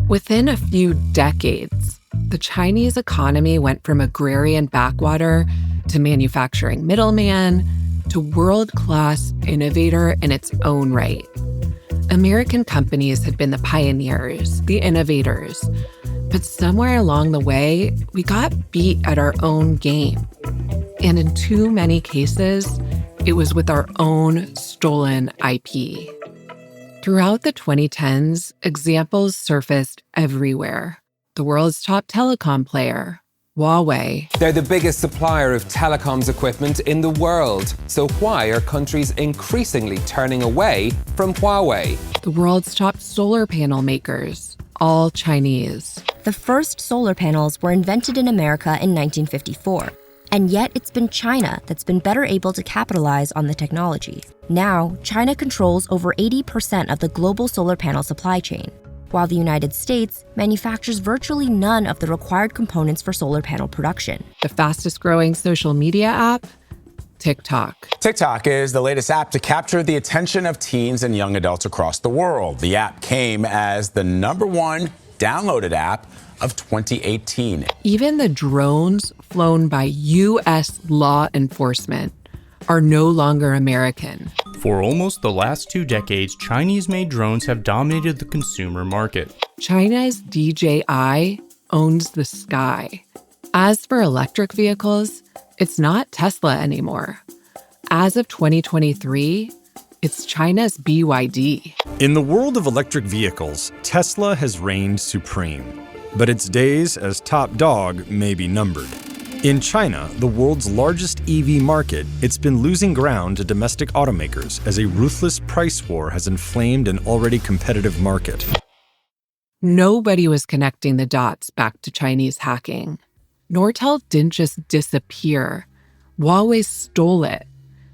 Within a few decades, the Chinese economy went from agrarian backwater to manufacturing middleman to world-class innovator in its own right. American companies had been the pioneers, the innovators, but somewhere along the way, we got beat at our own game. And in too many cases, it was with our own stolen IP. Throughout the 2010s, examples surfaced everywhere. The world's top telecom player, Huawei. They're the biggest supplier of telecoms equipment in the world. So why are countries increasingly turning away from Huawei? The world's top solar panel makers, all Chinese. The first solar panels were invented in America in 1954. And yet it's been China that's been better able to capitalize on the technology. Now, China controls over 80% of the global solar panel supply chain, while the United States manufactures virtually none of the required components for solar panel production. The fastest growing social media app, TikTok. TikTok is the latest app to capture the attention of teens and young adults across the world. The app came as the #1 downloaded app of 2018. Even the drones flown by U.S. law enforcement are no longer American. For almost the last 2 decades, Chinese-made drones have dominated the consumer market. China's DJI owns the sky. As for electric vehicles, it's not Tesla anymore. As of 2023, it's China's BYD. In the world of electric vehicles, Tesla has reigned supreme. But its days as top dog may be numbered. In China, the world's largest EV market, it's been losing ground to domestic automakers as a ruthless price war has inflamed an already competitive market. Nobody was connecting the dots back to Chinese hacking. Nortel didn't just disappear. Huawei stole it.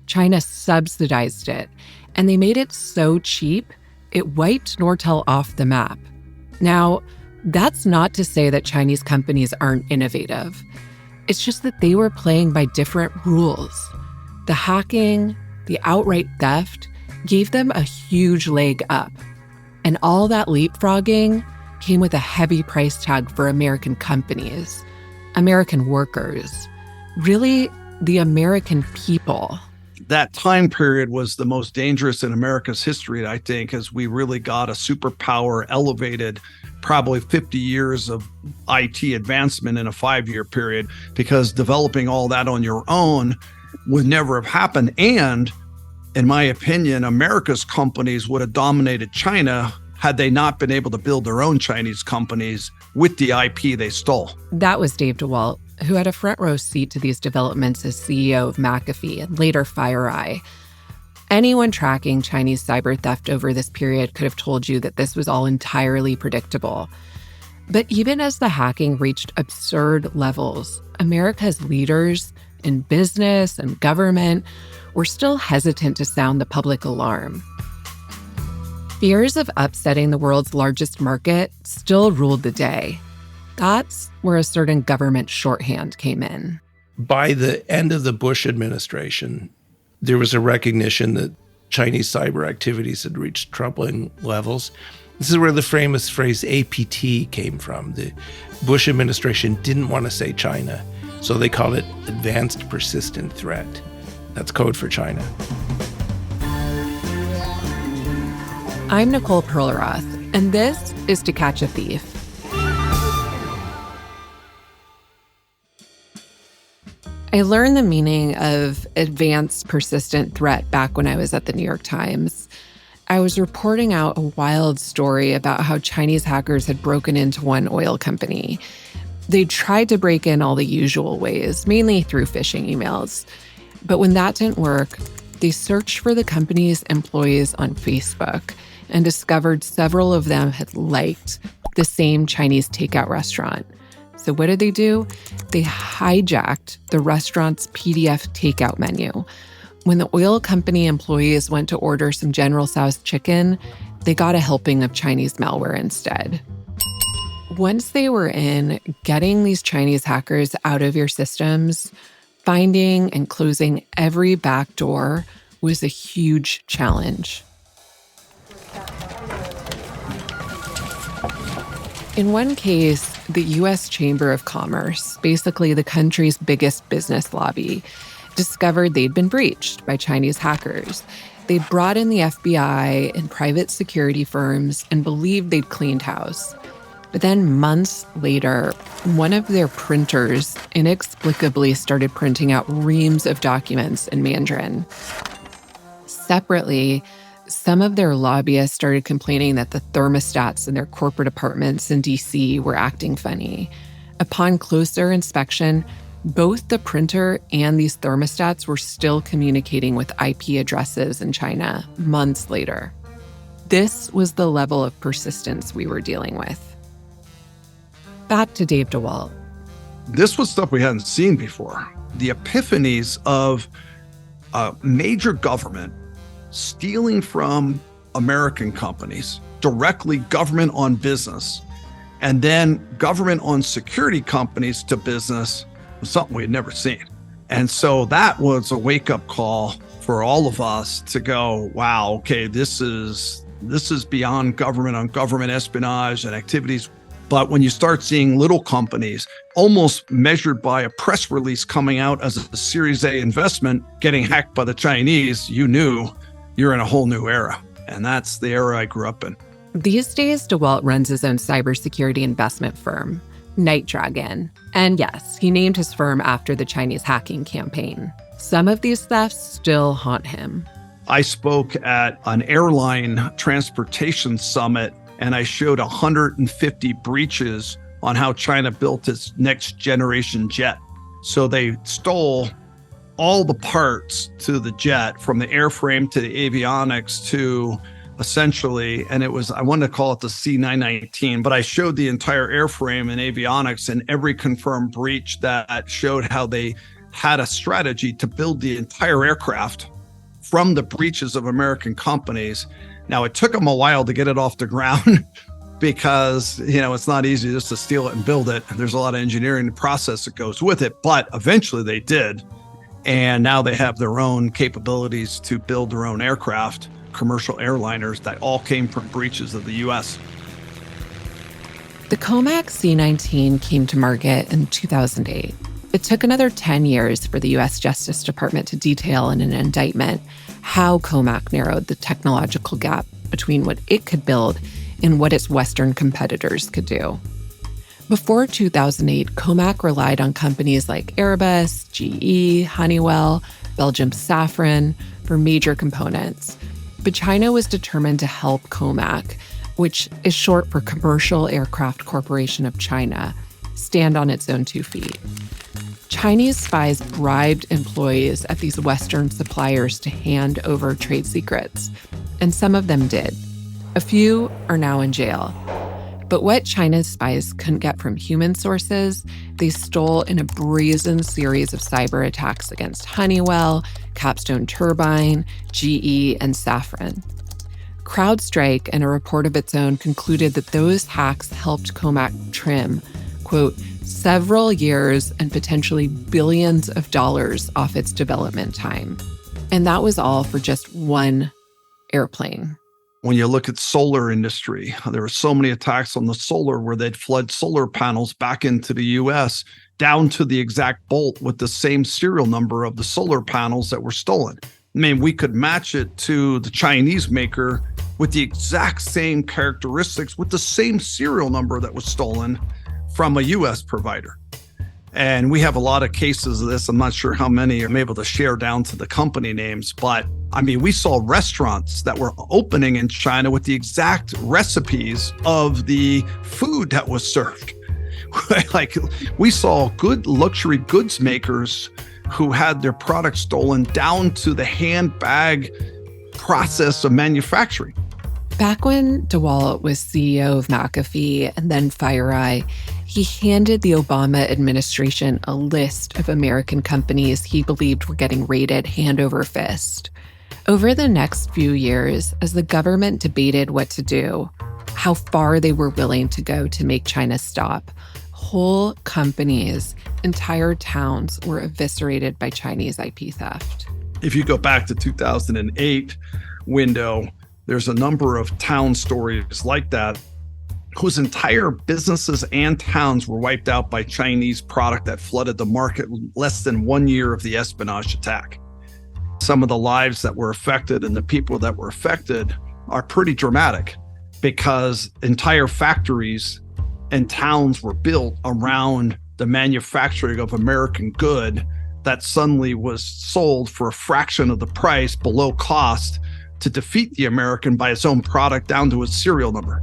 China subsidized it. And they made it so cheap, it wiped Nortel off the map. Now, that's not to say that Chinese companies aren't innovative. It's just that they were playing by different rules. The hacking, the outright theft, gave them a huge leg up. And all that leapfrogging came with a heavy price tag for American companies, American workers, really the American people. That time period was the most dangerous in America's history, I think, as we really got a superpower elevated, probably 50 years of IT advancement in a 5-year period, because developing all that on your own would never have happened. And in my opinion, America's companies would have dominated China had they not been able to build their own Chinese companies with the IP they stole. That was Dave DeWalt, who had a front row seat to these developments as CEO of McAfee and later FireEye. Anyone tracking Chinese cyber theft over this period could have told you that this was all entirely predictable. But even as the hacking reached absurd levels, America's leaders in business and government were still hesitant to sound the public alarm. Fears of upsetting the world's largest market still ruled the day. That's where a certain government shorthand came in. By the end of the Bush administration, there was a recognition that Chinese cyber activities had reached troubling levels. This is where the famous phrase APT came from. The Bush administration didn't want to say China, so they called it Advanced Persistent Threat. That's code for China. I'm Nicole Perlroth, and this is To Catch a Thief. I learned the meaning of advanced persistent threat back when I was at the New York Times. I was reporting out a wild story about how Chinese hackers had broken into one oil company. They tried to break in all the usual ways, mainly through phishing emails. But when that didn't work, they searched for the company's employees on Facebook and discovered several of them had liked the same Chinese takeout restaurant. So what did they do? They hijacked the restaurant's PDF takeout menu. When the oil company employees went to order some General Tso's chicken, they got a helping of Chinese malware instead. Once they were in, getting these Chinese hackers out of your systems, finding and closing every back door was a huge challenge. In one case, the U.S. Chamber of Commerce, basically the country's biggest business lobby, discovered they'd been breached by Chinese hackers. They brought in the FBI and private security firms and believed they'd cleaned house. But then months later, one of their printers inexplicably started printing out reams of documents in Mandarin. Separately, some of their lobbyists started complaining that the thermostats in their corporate apartments in DC were acting funny. Upon closer inspection, both the printer and these thermostats were still communicating with IP addresses in China months later. This was the level of persistence we were dealing with. Back to Dave DeWalt. This was stuff we hadn't seen before. The epiphanies of a major government stealing from American companies, directly government on business, and then government on security companies to business was something we had never seen. And so that was a wake-up call for all of us to go, wow, okay, this is beyond government on government espionage and activities. But when you start seeing little companies almost measured by a press release coming out as a Series A investment getting hacked by the Chinese, you knew you're in a whole new era. And that's the era I grew up in. These days, DeWalt runs his own cybersecurity investment firm, Night Dragon. And yes, he named his firm after the Chinese hacking campaign. Some of these thefts still haunt him. I spoke at an airline transportation summit, and I showed 150 breaches on how China built its next generation jet. So they stole all the parts to the jet, from the airframe to the avionics to essentially, and it was, I wanted to call it the C919, but I showed the entire airframe and avionics and every confirmed breach that showed how they had a strategy to build the entire aircraft from the breaches of American companies. Now, it took them a while to get it off the ground because, it's not easy just to steal it and build it. There's a lot of engineering process that goes with it, but eventually they did. And now they have their own capabilities to build their own aircraft, commercial airliners that all came from breaches of the U.S. The Comac C-19 came to market in 2008. It took another 10 years for the U.S. Justice Department to detail in an indictment how Comac narrowed the technological gap between what it could build and what its Western competitors could do. Before 2008, Comac relied on companies like Airbus, GE, Honeywell, Belgium's Safran for major components. But China was determined to help Comac, which is short for Commercial Aircraft Corporation of China, stand on its own 2 feet. Chinese spies bribed employees at these Western suppliers to hand over trade secrets, and some of them did. A few are now in jail. But what China's spies couldn't get from human sources, they stole in a brazen series of cyber attacks against Honeywell, Capstone Turbine, GE, and Safran. CrowdStrike, in a report of its own, concluded that those hacks helped Comac trim, quote, several years and potentially billions of dollars off its development time. And that was all for just one airplane. When you look at solar industry, there were so many attacks on the solar where they'd flood solar panels back into the U.S. down to the exact bolt with the same serial number of the solar panels that were stolen. I mean, we could match it to the Chinese maker with the exact same characteristics with the same serial number that was stolen from a U.S. provider. And we have a lot of cases of this. I'm not sure how many I'm able to share down to the company names, but I mean, we saw restaurants that were opening in China with the exact recipes of the food that was served. Like, we saw good luxury goods makers who had their products stolen down to the handbag process of manufacturing. Back when DeWalt was CEO of McAfee and then FireEye, he handed the Obama administration a list of American companies he believed were getting raided hand over fist. Over the next few years, as the government debated what to do, how far they were willing to go to make China stop, whole companies, entire towns were eviscerated by Chinese IP theft. If you go back to 2008 window, there's a number of town stories like that. whose entire businesses and towns were wiped out by Chinese product that flooded the market less than 1 year of the espionage attack. Some of the lives that were affected and the people that were affected are pretty dramatic because entire factories and towns were built around the manufacturing of American good that suddenly was sold for a fraction of the price below cost to defeat the American by its own product down to its serial number.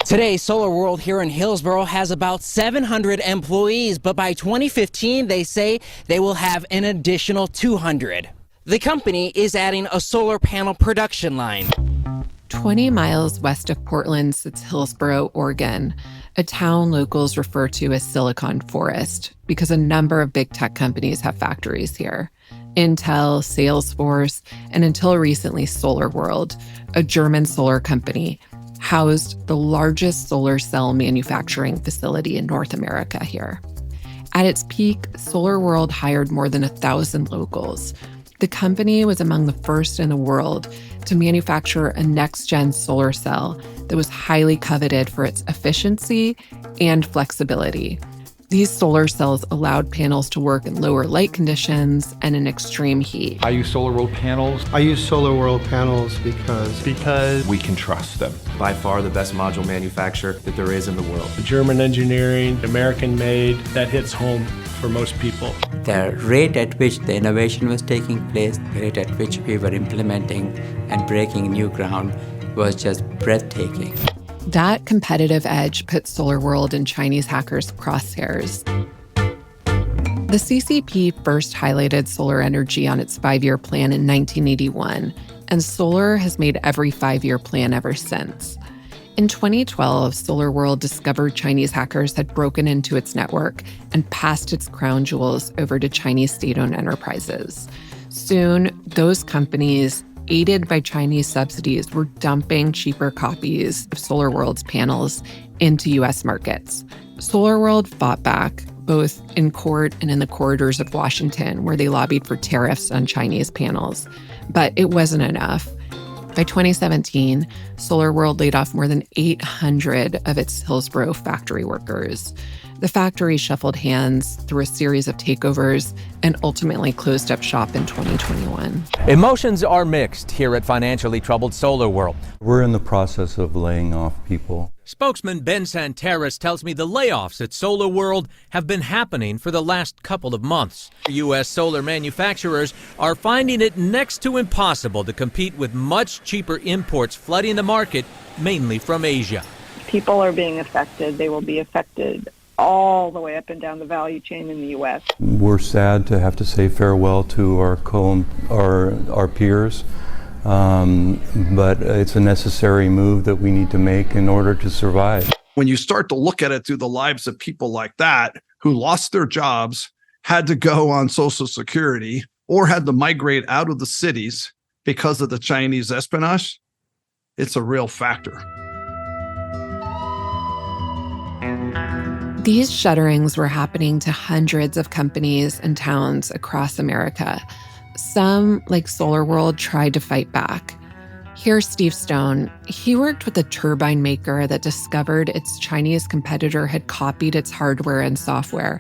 Today, Solar World here in Hillsboro has about 700 employees, but by 2015, they say they will have an additional 200. The company is adding a solar panel production line. 20 miles west of Portland sits Hillsboro, Oregon, a town locals refer to as Silicon Forest because a number of big tech companies have factories here. Intel, Salesforce, and until recently, Solar World, a German solar company, housed the largest solar cell manufacturing facility in North America here. At its peak, Solar World hired more than 1,000 locals. The company was among the first in the world to manufacture a next-gen solar cell that was highly coveted for its efficiency and flexibility. These solar cells allowed panels to work in lower light conditions and in extreme heat. I use Solar World panels. I use Solar World panels because we can trust them. By far the best module manufacturer that there is in the world. German engineering, American made, that hits home for most people. The rate at which the innovation was taking place, the rate at which we were implementing and breaking new ground was just breathtaking. That competitive edge put Solar World in Chinese hackers' crosshairs. The CCP first highlighted solar energy on its 5-year plan in 1981, and solar has made every 5-year plan ever since. In 2012, Solar World discovered Chinese hackers had broken into its network and passed its crown jewels over to Chinese state-owned enterprises. Soon, those companies, aided by Chinese subsidies, were dumping cheaper copies of Solar World's panels into U.S. markets. Solar World fought back, both in court and in the corridors of Washington, where they lobbied for tariffs on Chinese panels. But it wasn't enough. By 2017, Solar World laid off more than 800 of its Hillsboro factory workers. The factory shuffled hands through a series of takeovers and ultimately closed up shop in 2021. Emotions are mixed here at financially troubled Solar World. We're in the process of laying off people. Spokesman Ben Santeras tells me the layoffs at Solar World have been happening for the last couple of months. U.S. solar manufacturers are finding it next to impossible to compete with much cheaper imports flooding the market, mainly from Asia. People are being affected. They will be affected all the way up and down the value chain in the U.S. We're sad to have to say farewell to our peers, but it's a necessary move that we need to make in order to survive. When you start to look at it through the lives of people like that, who lost their jobs, had to go on Social Security, or had to migrate out of the cities because of the Chinese espionage, it's a real factor. These shutterings were happening to hundreds of companies and towns across America. Some, like Solar World, tried to fight back. Here's Steve Stone. He worked with a turbine maker that discovered its Chinese competitor had copied its hardware and software,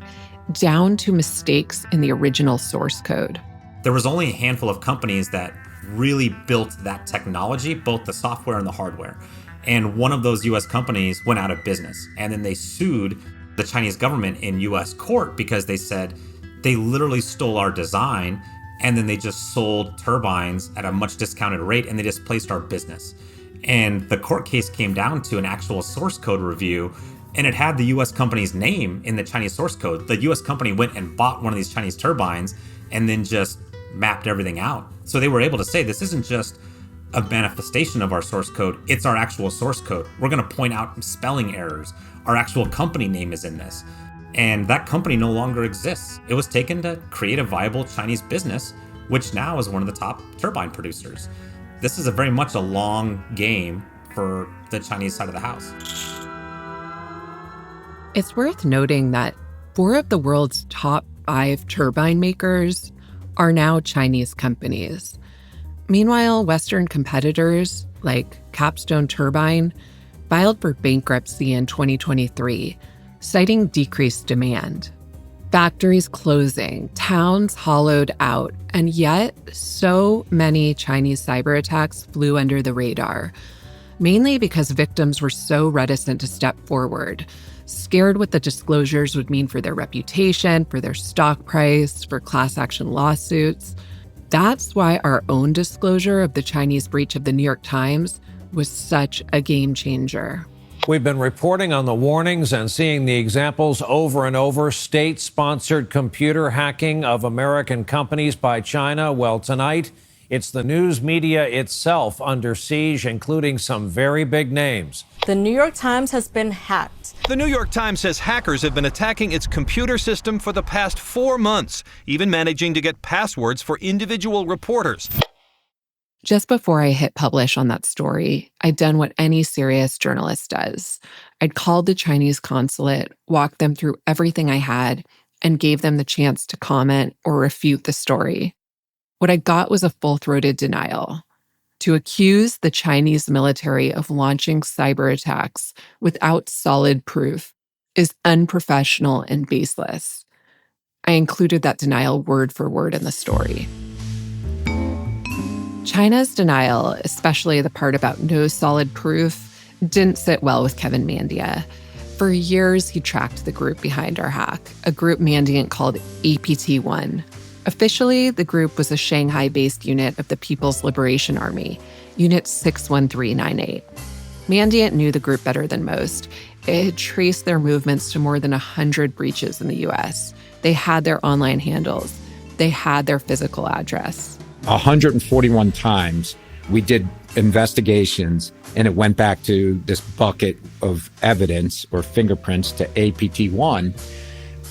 down to mistakes in the original source code. There was only a handful of companies that really built that technology, both the software and the hardware. And one of those US companies went out of business. And then they sued the Chinese government in US court because they said they literally stole our design and then they just sold turbines at a much discounted rate and they displaced our business. And the court case came down to an actual source code review and it had the US company's name in the Chinese source code. The US company went and bought one of these Chinese turbines and then just mapped everything out. So they were able to say, this isn't just a manifestation of our source code, it's our actual source code. We're going to point out spelling errors. Our actual company name is in this. And that company no longer exists. It was taken to create a viable Chinese business, which now is one of the top turbine producers. This is very much a long game for the Chinese side of the house. It's worth noting that 4 of the world's top 5 turbine makers are now Chinese companies. Meanwhile, Western competitors like Capstone Turbine filed for bankruptcy in 2023, citing decreased demand. Factories closing, towns hollowed out, and yet so many Chinese cyber attacks flew under the radar, mainly because victims were so reticent to step forward, scared what the disclosures would mean for their reputation, for their stock price, for class action lawsuits. That's why our own disclosure of the Chinese breach of the New York Times was such a game changer. We've been reporting on the warnings and seeing the examples over and over. State-sponsored computer hacking of American companies by China. Well, tonight, it's the news media itself under siege, including some very big names. The New York Times has been hacked. The New York Times says hackers have been attacking its computer system for the past 4 months, even managing to get passwords for individual reporters. Just before I hit publish on that story, I'd done what any serious journalist does. I'd called the Chinese consulate, walked them through everything I had, and gave them the chance to comment or refute the story. What I got was a full-throated denial. To accuse the Chinese military of launching cyber attacks without solid proof is unprofessional and baseless. I included that denial word for word in the story. China's denial, especially the part about no solid proof, didn't sit well with Kevin Mandia. For years, he tracked the group behind our hack, a group Mandiant called APT-1. Officially, the group was a Shanghai-based unit of the People's Liberation Army, Unit 61398. Mandiant knew the group better than most. It had traced their movements to more than 100 breaches in the U.S. They had their online handles. They had their physical address. 141 times we did investigations, and it went back to this bucket of evidence or fingerprints to APT-1.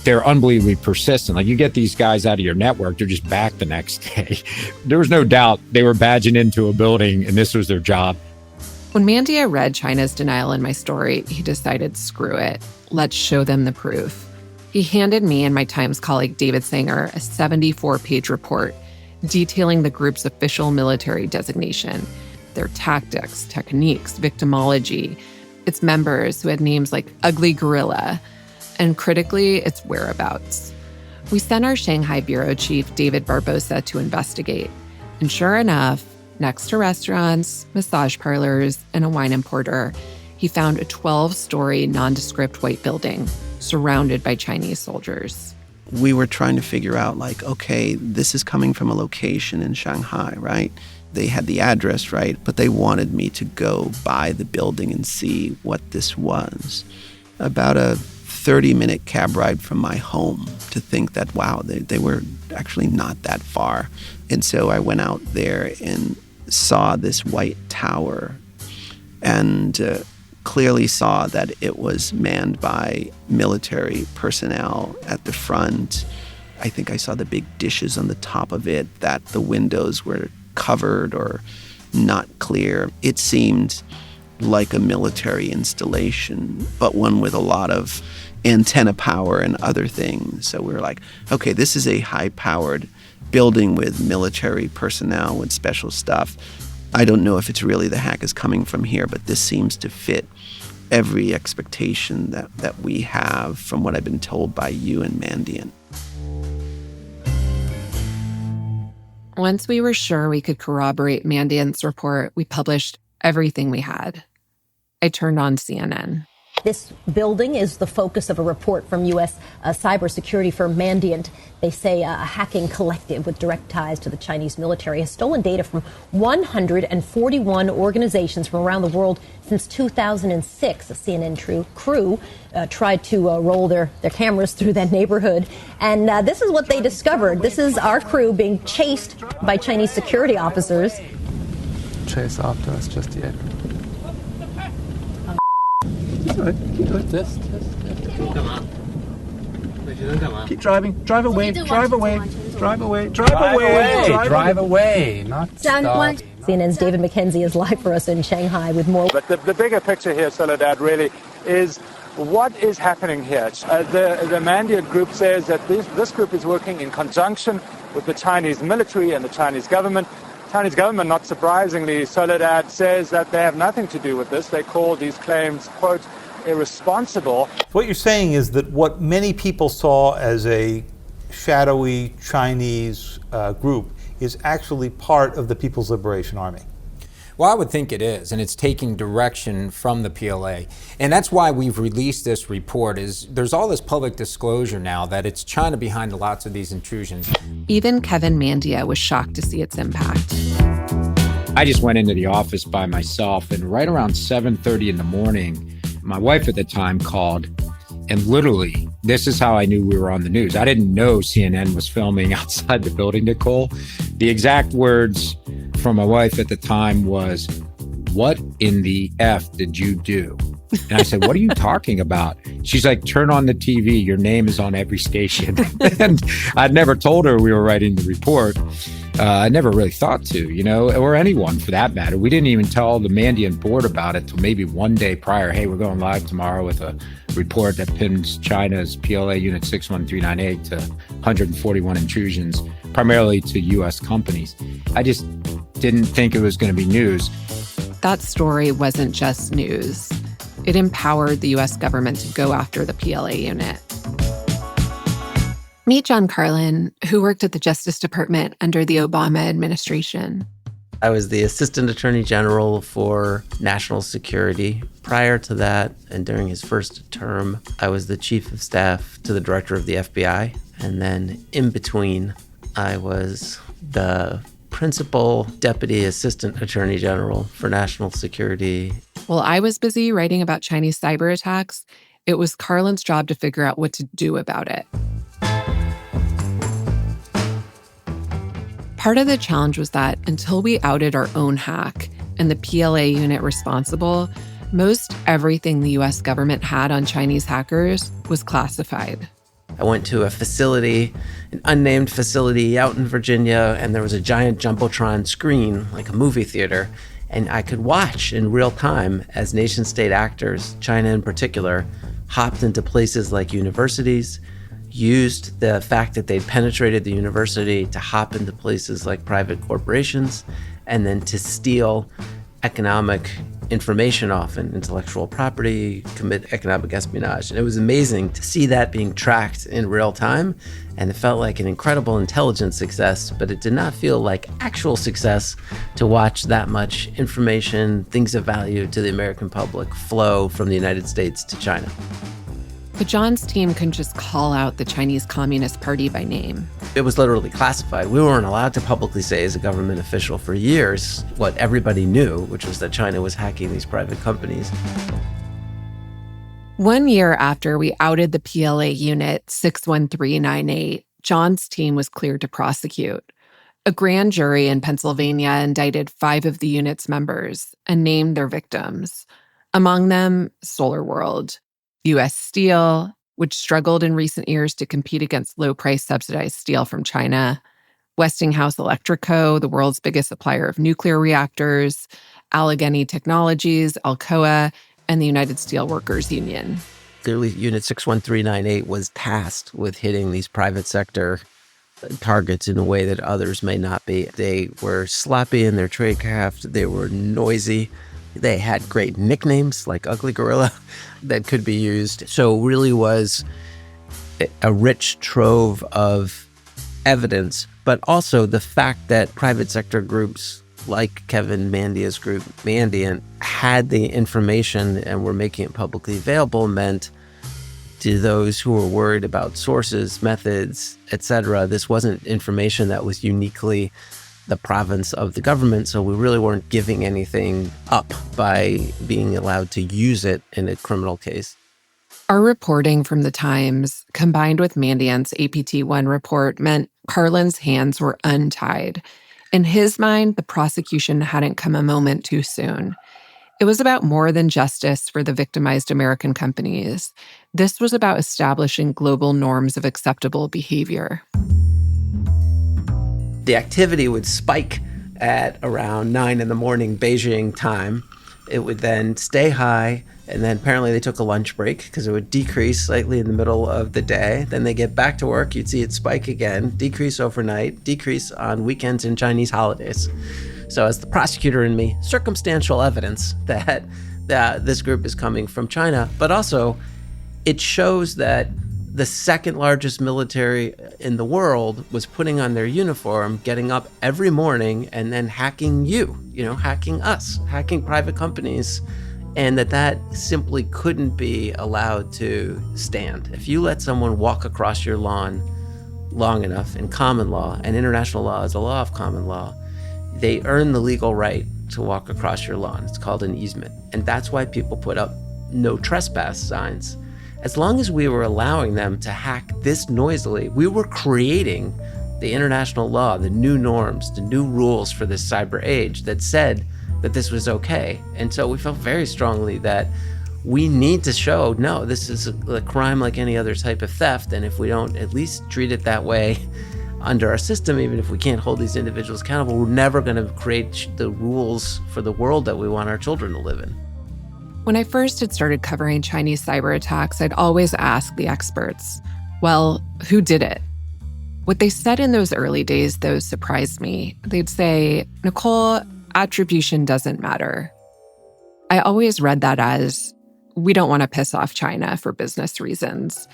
They're unbelievably persistent. Like, you get these guys out of your network, they're just back the next day. There was no doubt they were badging into a building and this was their job. When Mandia read China's denial in my story, he decided, screw it. Let's show them the proof. He handed me and my Times colleague David Sanger a 74-page report detailing the group's official military designation, their tactics, techniques, victimology, its members who had names like Ugly Gorilla, and critically, its whereabouts. We sent our Shanghai bureau chief, David Barbosa, to investigate. And sure enough, next to restaurants, massage parlors, and a wine importer, he found a 12-story nondescript white building surrounded by Chinese soldiers. We were trying to figure out, like, okay, this is coming from a location in Shanghai, right? They had the address right, but they wanted me to go by the building and see what this was. About a 30-minute cab ride from my home to think that, wow, they were actually not that far. And so I went out there and saw this white tower and clearly saw that it was manned by military personnel at the front. I think I saw the big dishes on the top of it, that the windows were covered or not clear. It seemed like a military installation, but one with a lot of antenna power and other things. So we were like, okay, this is a high-powered building with military personnel with special stuff. I don't know if it's really the hack is coming from here, but this seems to fit every expectation that we have from what I've been told by you and Mandiant. Once we were sure we could corroborate Mandiant's report, we published everything we had. I turned on CNN. This building is the focus of a report from U.S. cybersecurity firm Mandiant. They say a hacking collective with direct ties to the Chinese military has stolen data from 141 organizations from around the world since 2006. A CNN crew tried to roll their cameras through that neighborhood. And this is what they discovered. This is our crew being chased by Chinese security officers. Chase after us just yet. Keep driving. Drive away. Drive away. Drive away. Drive away. Drive away. Not stop. CNN's David McKenzie is live for us in Shanghai with more. But the bigger picture here, Soledad, really is what is happening here. The Mandiant group says that this group is working in conjunction with the Chinese military and the Chinese government Chinese government, not surprisingly, Soledad says that they have nothing to do with this. They call these claims, quote, irresponsible. What you're saying is that what many people saw as a shadowy Chinese group is actually part of the People's Liberation Army. Well, I would think it is, and it's taking direction from the PLA. And that's why we've released this report, is there's all this public disclosure now that it's China behind lots of these intrusions. Even Kevin Mandia was shocked to see its impact. I just went into the office by myself, and right around 7:30 in the morning, my wife at the time called, and literally, this is how I knew we were on the news. I didn't know CNN was filming outside the building, Nicole. The exact words from my wife at the time was, "What in the F did you do?" And I said, "What are you talking about?" She's like, "Turn on the TV. Your name is on every station." And I'd never told her we were writing the report. I never really thought to, or anyone for that matter. We didn't even tell the Mandiant board about it till maybe one day prior. Hey, we're going live tomorrow with a report that pins China's PLA Unit 61398 to 141 intrusions, primarily to U.S. companies. I just didn't think it was going to be news. That story wasn't just news. It empowered the U.S. government to go after the PLA unit. Meet John Carlin, who worked at the Justice Department under the Obama administration. I was the Assistant Attorney General for National Security. Prior to that, and during his first term, I was the Chief of Staff to the Director of the FBI. And then in between, I was the Principal Deputy Assistant Attorney General for National Security. While I was busy writing about Chinese cyber attacks, it was Carlin's job to figure out what to do about it. Part of the challenge was that until we outed our own hack and the PLA unit responsible, most everything the US government had on Chinese hackers was classified. I went to a facility, an unnamed facility out in Virginia, and there was a giant Jumbotron screen, like a movie theater, and I could watch in real time as nation-state actors, China in particular, hopped into places like universities, used the fact that they'd penetrated the university to hop into places like private corporations, and then to steal economic information, often intellectual property, commit economic espionage. And it was amazing to see that being tracked in real time, and it felt like an incredible intelligence success, but it did not feel like actual success to watch that much information, things of value to the American public flow from the United States to China. But John's team couldn't just call out the Chinese Communist Party by name. It was literally classified. We weren't allowed to publicly say as a government official for years what everybody knew, which was that China was hacking these private companies. 1 year after we outed the PLA unit 61398, John's team was cleared to prosecute. A grand jury in Pennsylvania indicted 5 of the unit's members and named their victims. Among them, SolarWorld, U.S. Steel, which struggled in recent years to compete against low-price subsidized steel from China, Westinghouse Electric Co., the world's biggest supplier of nuclear reactors, Allegheny Technologies, Alcoa, and the United Steelworkers Union. Clearly, Unit 61398 was tasked with hitting these private sector targets in a way that others may not be. They were sloppy in their tradecraft. They were noisy. They had great nicknames like Ugly Gorilla that could be used. So it really was a rich trove of evidence, but also the fact that private sector groups like Kevin Mandia's group, Mandiant, had the information and were making it publicly available meant to those who were worried about sources, methods, etc., this wasn't information that was uniquely the province of the government, so we really weren't giving anything up by being allowed to use it in a criminal case. Our reporting from the Times, combined with Mandiant's APT-1 report, meant Carlin's hands were untied. In his mind, the prosecution hadn't come a moment too soon. It was about more than justice for the victimized American companies. This was about establishing global norms of acceptable behavior. The activity would spike at around 9 in the morning Beijing time, It would then stay high, and then apparently they took a lunch break because it would decrease slightly in the middle of the day. Then they get back to work, you'd see it spike again, decrease overnight, decrease on weekends and Chinese holidays. So as the prosecutor in me, circumstantial evidence that this group is coming from China, but also it shows that the second largest military in the world was putting on their uniform, getting up every morning and then hacking hacking us, hacking private companies, and that simply couldn't be allowed to stand. If you let someone walk across your lawn long enough in common law, and international law is a law of common law, they earn the legal right to walk across your lawn. It's called an easement. And that's why people put up no trespass signs. As long as we were allowing them to hack this noisily, we were creating the international law, the new norms, the new rules for this cyber age that said that this was okay. And so we felt very strongly that we need to show, no, this is a crime like any other type of theft. And if we don't at least treat it that way under our system, even if we can't hold these individuals accountable, we're never going to create the rules for the world that we want our children to live in. When I first had started covering Chinese cyber attacks, I'd always ask the experts, well, who did it? What they said in those early days, though, surprised me. They'd say, Nicole, attribution doesn't matter. I always read that as, we don't want to piss off China for business reasons.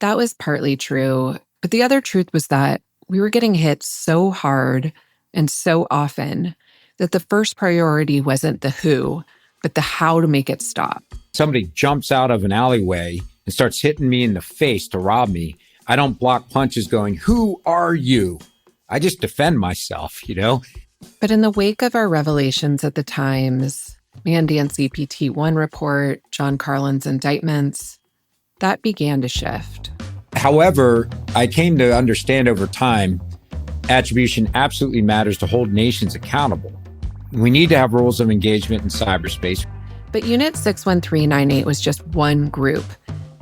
That was partly true, but the other truth was that we were getting hit so hard and so often that the first priority wasn't the who, but the how to make it stop. Somebody jumps out of an alleyway and starts hitting me in the face to rob me. I don't block punches going, who are you? I just defend myself, But in the wake of our revelations at the Times, Mandiant's EPT-1 report, John Carlin's indictments, that began to shift. However, I came to understand over time, attribution absolutely matters to hold nations accountable. We need to have rules of engagement in cyberspace. But Unit 61398 was just one group.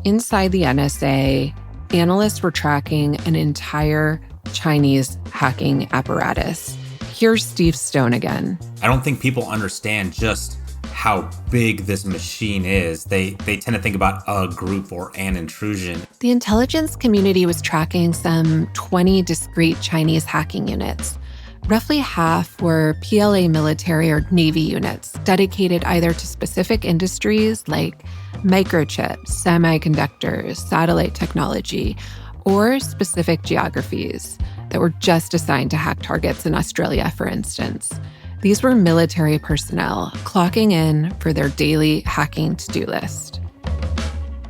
Inside the NSA, analysts were tracking an entire Chinese hacking apparatus. Here's Steve Stone again. I don't think people understand just how big this machine is. They tend to think about a group or an intrusion. The intelligence community was tracking some 20 discrete Chinese hacking units. Roughly half were PLA military or Navy units dedicated either to specific industries like microchips, semiconductors, satellite technology, or specific geographies that were just assigned to hack targets in Australia, for instance. These were military personnel clocking in for their daily hacking to-do list.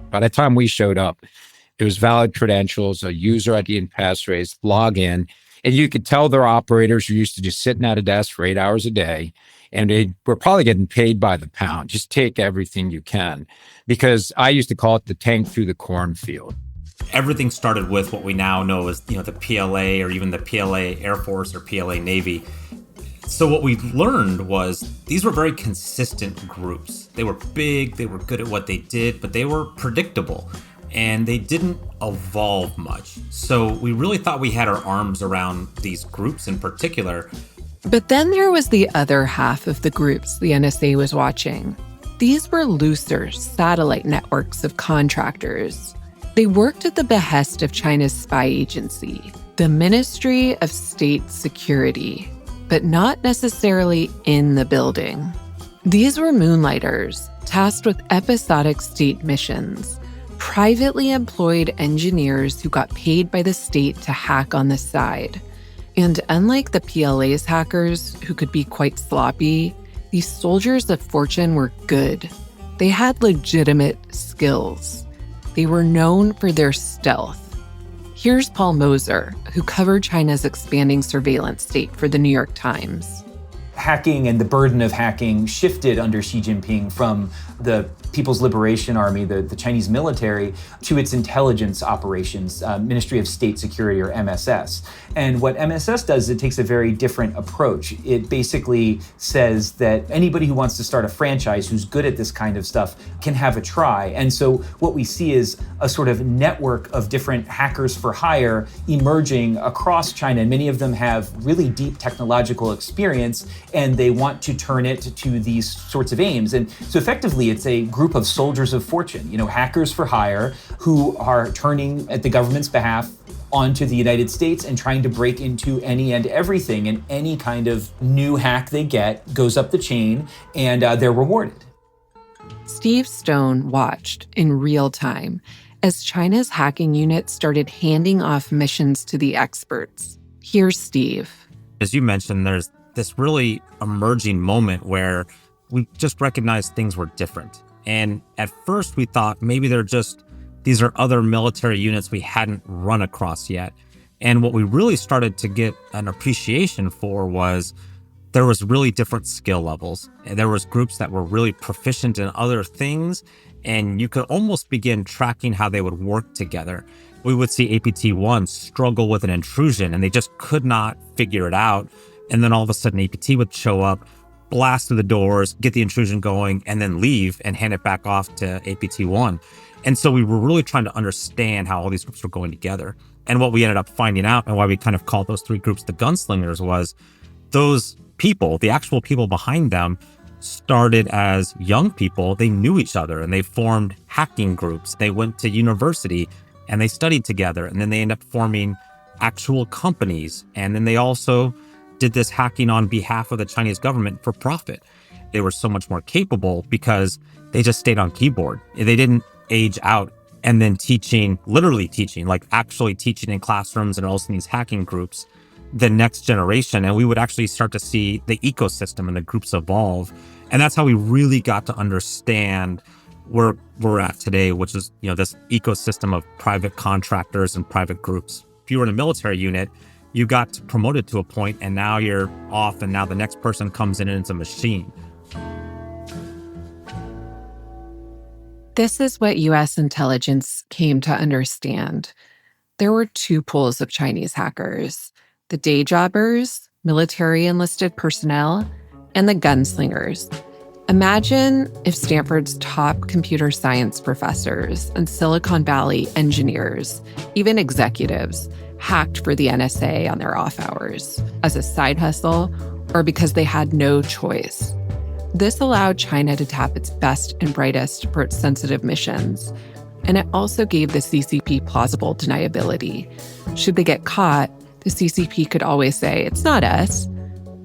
By the time we showed up, it was valid credentials, a user ID and passphrase, log in, and you could tell their operators were used to just sitting at a desk for 8 hours a day, and they were probably getting paid by the pound. Just take everything you can, because I used to call it the tank through the cornfield. Everything started with what we now know as the PLA or even the PLA Air Force or PLA Navy. So what we learned was these were very consistent groups. They were big, they were good at what they did, but they were predictable and they didn't evolve much. So we really thought we had our arms around these groups in particular. But then there was the other half of the groups the NSA was watching. These were looser satellite networks of contractors. They worked at the behest of China's spy agency, the Ministry of State Security, but not necessarily in the building. These were moonlighters tasked with episodic state missions, privately employed engineers who got paid by the state to hack on the side. And unlike the PLA's hackers, who could be quite sloppy, these soldiers of fortune were good. They had legitimate skills. They were known for their stealth. Here's Paul Moser, who covered China's expanding surveillance state for the New York Times. Hacking and the burden of hacking shifted under Xi Jinping from the People's Liberation Army, the Chinese military, to its intelligence operations, Ministry of State Security, or MSS. And what MSS does, it takes a very different approach. It basically says that anybody who wants to start a franchise who's good at this kind of stuff can have a try. And so what we see is a sort of network of different hackers for hire emerging across China. And many of them have really deep technological experience, and they want to turn it to these sorts of aims. And so effectively, it's a group of soldiers of fortune, hackers for hire who are turning at the government's behalf onto the United States and trying to break into any and everything, and any kind of new hack they get goes up the chain, and they're rewarded. Steve Stone watched in real time as China's hacking unit started handing off missions to the experts. Here's Steve. As you mentioned, there's this really emerging moment where we just recognized things were different. And at first we thought maybe these are other military units we hadn't run across yet. And what we really started to get an appreciation for was there was really different skill levels. And there was groups that were really proficient in other things, and you could almost begin tracking how they would work together. We would see APT-1 struggle with an intrusion, and they just could not figure it out. And then all of a sudden APT would show up, blast through the doors, get the intrusion going, and then leave and hand it back off to APT-1. And so we were really trying to understand how all these groups were going together. And what we ended up finding out, and why we kind of called those three groups the gunslingers, was those people, the actual people behind them, started as young people. They knew each other and they formed hacking groups. They went to university and they studied together, and then they ended up forming actual companies. And then they also did this hacking on behalf of the Chinese government for profit. They were so much more capable because they just stayed on keyboard. They didn't age out and then literally teaching, like actually teaching in classrooms and also in these hacking groups, the next generation. And we would actually start to see the ecosystem and the groups evolve. And that's how we really got to understand where we're at today, which is, this ecosystem of private contractors and private groups. If you were in a military unit, you got promoted to a point, and now you're off, and now the next person comes in and it's a machine. This is what U.S. intelligence came to understand. There were two pools of Chinese hackers: the day jobbers, military enlisted personnel, and the gunslingers. Imagine if Stanford's top computer science professors and Silicon Valley engineers, even executives, hacked for the NSA on their off hours as a side hustle or because they had no choice. This allowed China to tap its best and brightest for its sensitive missions. And it also gave the CCP plausible deniability. Should they get caught, the CCP could always say, it's not us.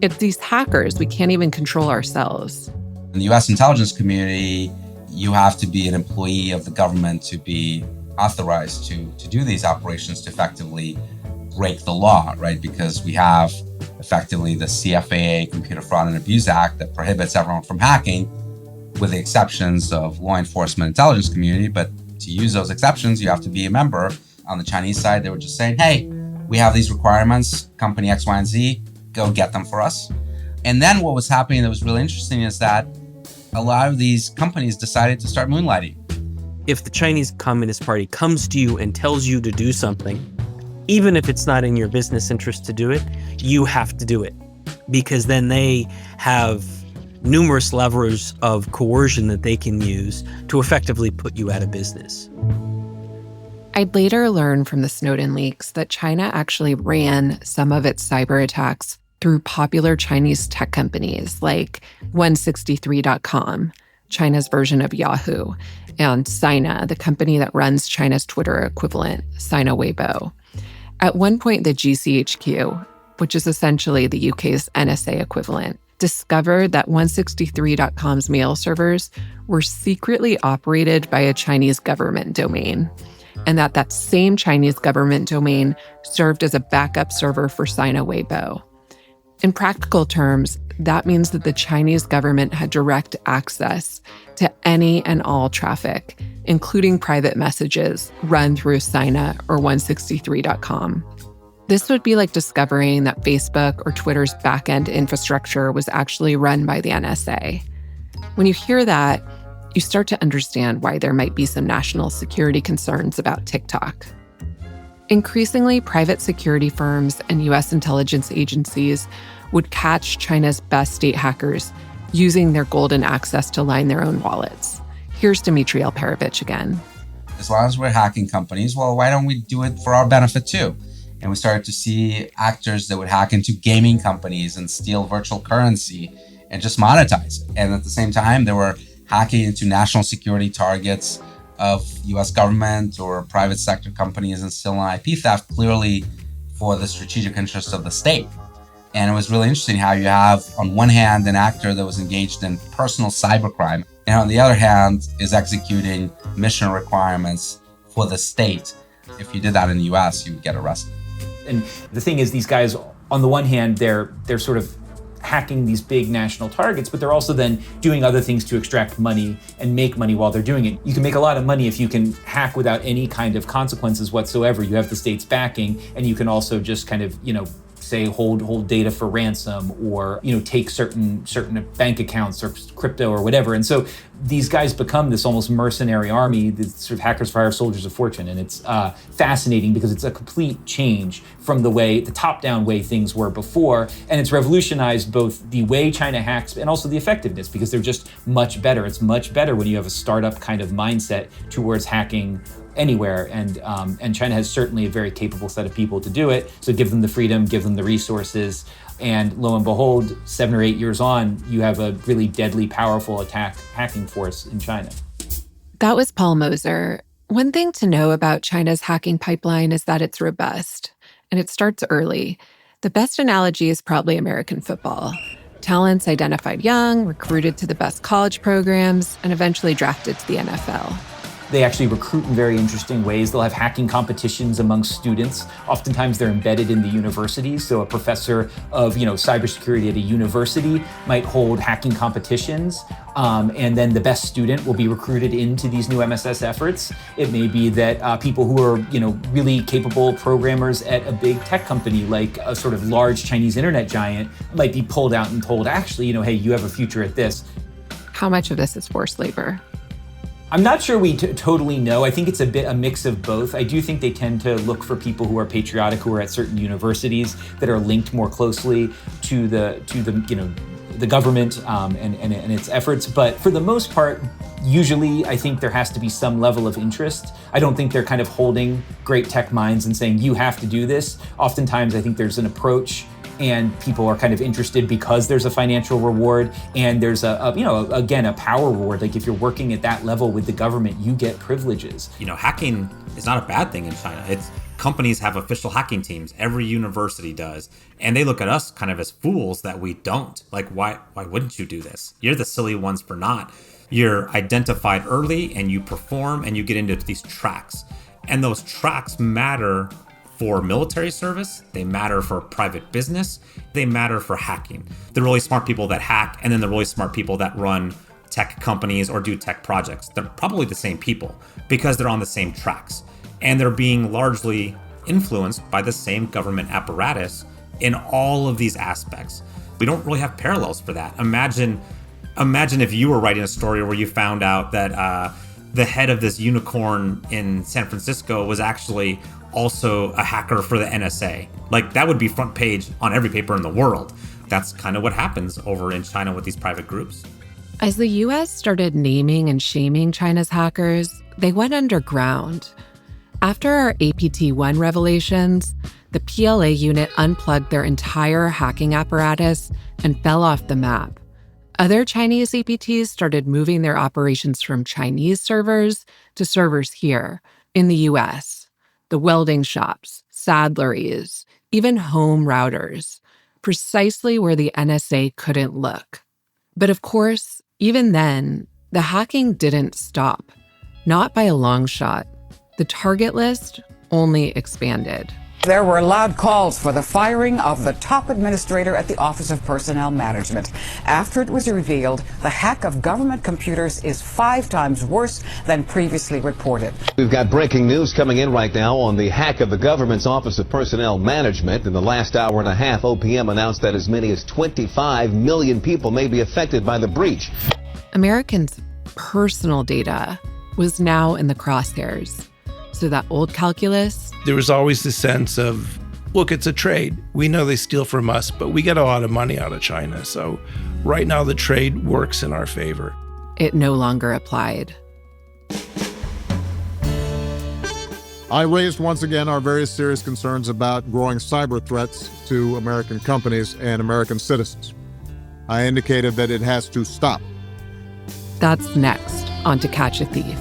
It's these hackers. We can't even control ourselves. In the U.S. intelligence community, you have to be an employee of the government to be authorized to do these operations, to effectively break the law, right? Because we have effectively the CFAA, Computer Fraud and Abuse Act, that prohibits everyone from hacking, with the exceptions of law enforcement intelligence community. But to use those exceptions, you have to be a member. On the Chinese side, they were just saying, hey, we have these requirements, company X, Y, and Z, go get them for us. And then what was happening that was really interesting is that a lot of these companies decided to start moonlighting. If the Chinese Communist Party comes to you and tells you to do something, even if it's not in your business interest to do it, you have to do it, because then they have numerous levers of coercion that they can use to effectively put you out of business. I'd later learn from the Snowden leaks that China actually ran some of its cyber attacks through popular Chinese tech companies like 163.com, China's version of Yahoo, and Sina, the company that runs China's Twitter equivalent, Sina Weibo. At one point, the GCHQ, which is essentially the UK's NSA equivalent, discovered that 163.com's mail servers were secretly operated by a Chinese government domain, and that same Chinese government domain served as a backup server for Sina Weibo. In practical terms, that means that the Chinese government had direct access to any and all traffic, including private messages run through Sina or 163.com. This would be like discovering that Facebook or Twitter's back-end infrastructure was actually run by the NSA. When you hear that, you start to understand why there might be some national security concerns about TikTok. Increasingly, private security firms and US intelligence agencies would catch China's best state hackers using their golden access to line their own wallets. Here's Dmitry Alperovich again. As long as we're hacking companies, well, why don't we do it for our benefit too? And we started to see actors that would hack into gaming companies and steal virtual currency and just monetize it. And at the same time, they were hacking into national security targets of US government or private sector companies and stealing IP theft, clearly for the strategic interests of the state. And it was really interesting how you have, on one hand, an actor that was engaged in personal cybercrime, and on the other hand, is executing mission requirements for the state. If you did that in the US, you would get arrested. And the thing is, these guys, on the one hand, they're sort of hacking these big national targets, but they're also then doing other things to extract money and make money while they're doing it. You can make a lot of money if you can hack without any kind of consequences whatsoever. You have the state's backing, and you can also just kind of, say hold data for ransom, or take certain bank accounts or crypto or whatever. And so these guys become this almost mercenary army, this sort of hackers for hire, soldiers of fortune. And it's fascinating because it's a complete change from the top-down way things were before. And it's revolutionized both the way China hacks and also the effectiveness, because they're just much better. It's much better when you have a startup kind of mindset towards hacking anywhere, and China has certainly a very capable set of people to do it. So give them the freedom, give them the resources, and lo and behold, 7 or 8 years on, you have a really deadly, powerful hacking force in China. That was Paul Moser. One thing to know about China's hacking pipeline is that it's robust, and it starts early. The best analogy is probably American football. Talents identified young, recruited to the best college programs, and eventually drafted to the NFL. They actually recruit in very interesting ways. They'll have hacking competitions among students. Oftentimes they're embedded in the universities. So a professor of cybersecurity at a university might hold hacking competitions. And then the best student will be recruited into these new MSS efforts. It may be that people who are really capable programmers at a big tech company, like a sort of large Chinese internet giant, might be pulled out and told, actually, hey, you have a future at this. How much of this is forced labor? I'm not sure we totally know. I think it's a mix of both. I do think they tend to look for people who are patriotic, who are at certain universities that are linked more closely to the government and its efforts. But for the most part, usually I think there has to be some level of interest. I don't think they're kind of holding great tech minds and saying, you have to do this. Oftentimes I think there's an approach, and people are kind of interested because there's a financial reward, and there's a power reward. Like if you're working at that level with the government, you get privileges. Hacking is not a bad thing in China. Companies have official hacking teams. Every university does. And they look at us kind of as fools that we don't. Like, why wouldn't you do this? You're the silly ones for not. You're identified early, and you perform, and you get into these tracks. And those tracks matter for military service, they matter for private business, they matter for hacking. The really smart people that hack, and then the really smart people that run tech companies or do tech projects, they're probably the same people because they're on the same tracks. And they're being largely influenced by the same government apparatus in all of these aspects. We don't really have parallels for that. Imagine if you were writing a story where you found out that the head of this unicorn in San Francisco was actually also a hacker for the NSA. Like, that would be front page on every paper in the world. That's kind of what happens over in China with these private groups. As the US started naming and shaming China's hackers, they went underground. After our APT-1 revelations, the PLA unit unplugged their entire hacking apparatus and fell off the map. Other Chinese APTs started moving their operations from Chinese servers to servers here in the US. The welding shops, saddleries, even home routers, precisely where the NSA couldn't look. But of course, even then, the hacking didn't stop. Not by a long shot. The target list only expanded. There were loud calls for the firing of the top administrator at the Office of Personnel Management after it was revealed the hack of government computers is 5 times worse than previously reported. We've got breaking news coming in right now on the hack of the government's Office of Personnel Management. In the last hour and a half, OPM announced that as many as 25 million people may be affected by the breach. Americans personal data was now in the crosshairs. So that old calculus, there was always the sense of, look, it's a trade. We know they steal from us, but we get a lot of money out of China. So right now the trade works in our favor. it no longer applied. I raised once again our very serious concerns about growing cyber threats to American companies and American citizens. I indicated that it has to stop. That's next on To Catch a Thief.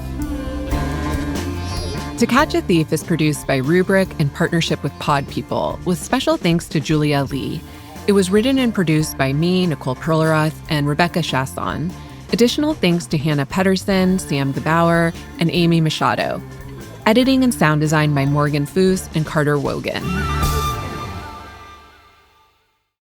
To Catch a Thief is produced by Rubrik in partnership with Pod People, with special thanks to Julia Lee. It was written and produced by me, Nicole Perlroth, and Rebecca Chasson. Additional thanks to Hannah Pedersen, Sam DeBauer, and Amy Machado. Editing and sound design by Morgan Foose and Carter Wogan.